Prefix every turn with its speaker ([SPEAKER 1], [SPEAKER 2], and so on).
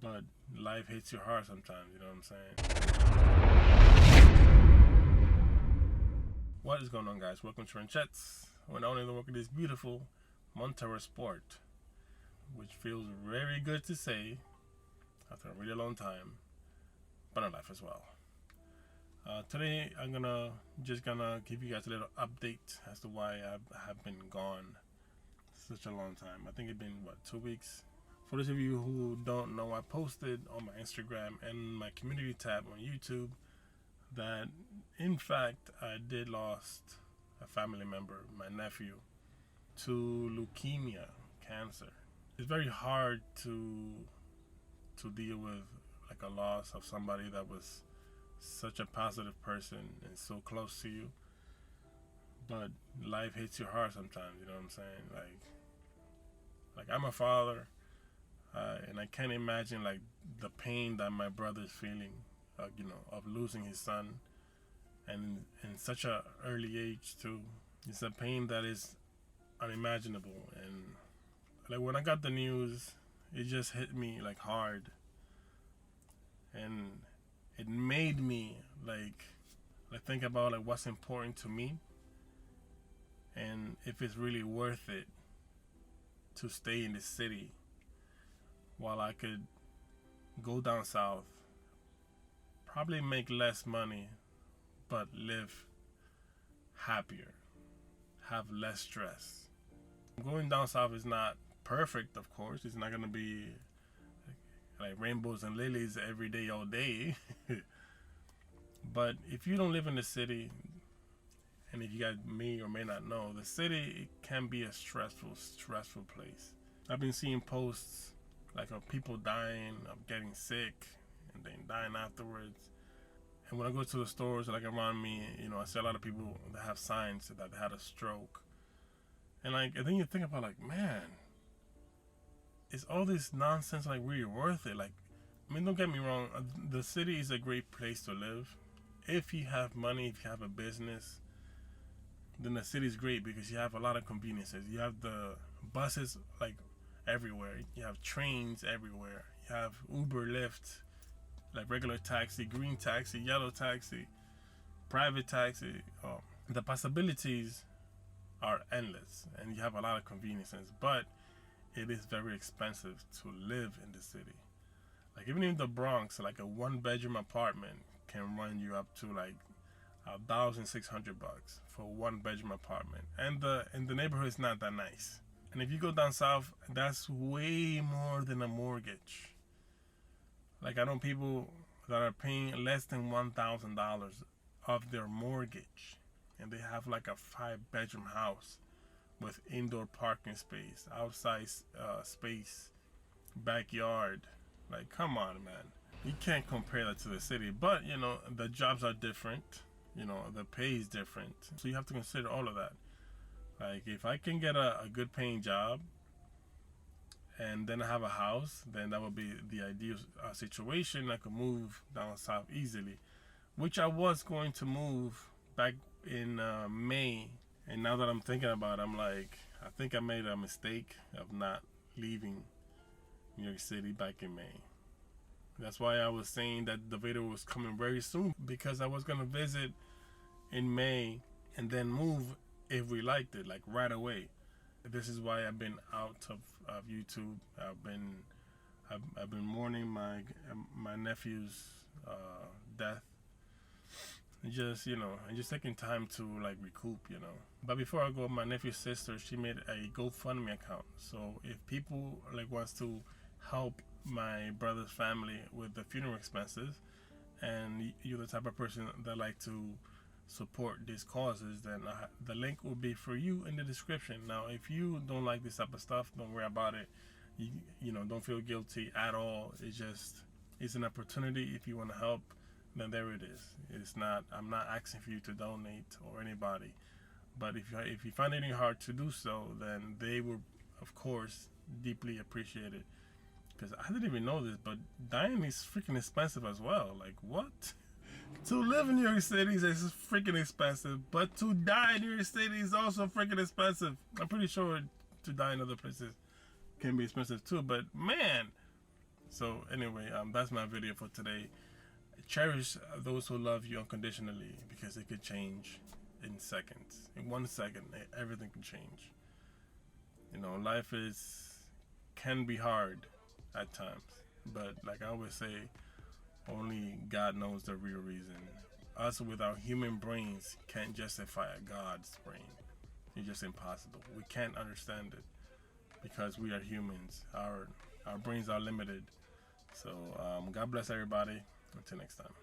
[SPEAKER 1] but life hits you hard sometimes, you know what I'm saying? What is going on, guys? Welcome to Wrenchettes. We're only the work of this beautiful Montero Sport, which feels very good to say after a really long time, but in life as well. Today I'm just gonna give you guys a little update as to why I have been gone such a long time. I think it's been 2 weeks. For those of you who don't know, I posted on my Instagram and my community tab on YouTube that in fact I did lost a family member, my nephew, to leukemia, cancer. It's very hard to deal with like a loss of somebody that was such a positive person and so close to you, but life hits you hard sometimes, you know what I'm saying? Like I'm a father, and I can't imagine like the pain that my brother's feeling, of losing his son, and in such a early age too. It's a pain that is unimaginable, and like when I got the news, it just hit me like hard, and it made me like think about like what's important to me, and if it's really worth it to stay in the city while I could go down south, probably make less money, but live happier, have less stress. Going down south is not perfect, of course. It's not gonna be like rainbows and lilies every day, all day. But if you don't live in the city, and if you guys may or may not know, the city can be a stressful place. I've been seeing posts like of people dying, of getting sick, and then dying afterwards. And when I go to the stores like around me, I see a lot of people that have signs that they had a stroke. And then you think about like, man, is all this nonsense like really worth it? Like, I mean, don't get me wrong, the city is a great place to live. If you have money, if you have a business, then the city is great because you have a lot of conveniences. You have the buses like everywhere. You have trains everywhere. You have Uber, Lyft, like regular taxi, green taxi, yellow taxi, private taxi. The possibilities are endless, and you have a lot of conveniences, but it is very expensive to live in the city. Like even in the Bronx, like a 1-bedroom apartment can run you up to like $1,600 for a 1-bedroom apartment, and the neighborhood is not that nice. And if you go down south, that's way more than a mortgage. Like I know people that are paying less than $1,000 of their mortgage, and they have like a 5-bedroom house with indoor parking space, outside space, backyard. Like, come on, man. You can't compare that to the city. But, the jobs are different. The pay is different. So you have to consider all of that. Like, if I can get a good paying job and then I have a house, then that would be the ideal situation. I could move down south easily, which I was going to move back in May. And now that I'm thinking about it, I'm like, I think I made a mistake of not leaving New York City back in May. That's why I was saying that the video was coming very soon, because I was going to visit in May and then move if we liked it, like right away. This is why I've been out of YouTube. I've been mourning my nephew's death. And just taking time to like recoup, But before I go, my nephew's sister, she made a GoFundMe account. So if people like wants to help my brother's family with the funeral expenses, and you're the type of person that like to support these causes, then the link will be for you in the description. Now, if you don't like this type of stuff, don't worry about it. Don't feel guilty at all. It's an opportunity. If you want to help, then there it is. I'm not asking for you to donate or anybody, but if you find it hard to do so, then they will, of course, deeply appreciate it. Because I didn't even know this, but dying is freaking expensive as well. Like, what? To live in New York City is freaking expensive, but to die in New York City is also freaking expensive. I'm pretty sure to die in other places can be expensive too, but man, So anyway, that's my video for today. Cherish those who love you unconditionally, because it could change in seconds. In 1 second, everything can change. You know, life can be hard at times, but like I always say, only God knows the real reason. Us with our human brains can't justify a God's brain. It's just impossible. We can't understand it because we are humans. Our brains are limited. So God bless everybody. Until next time.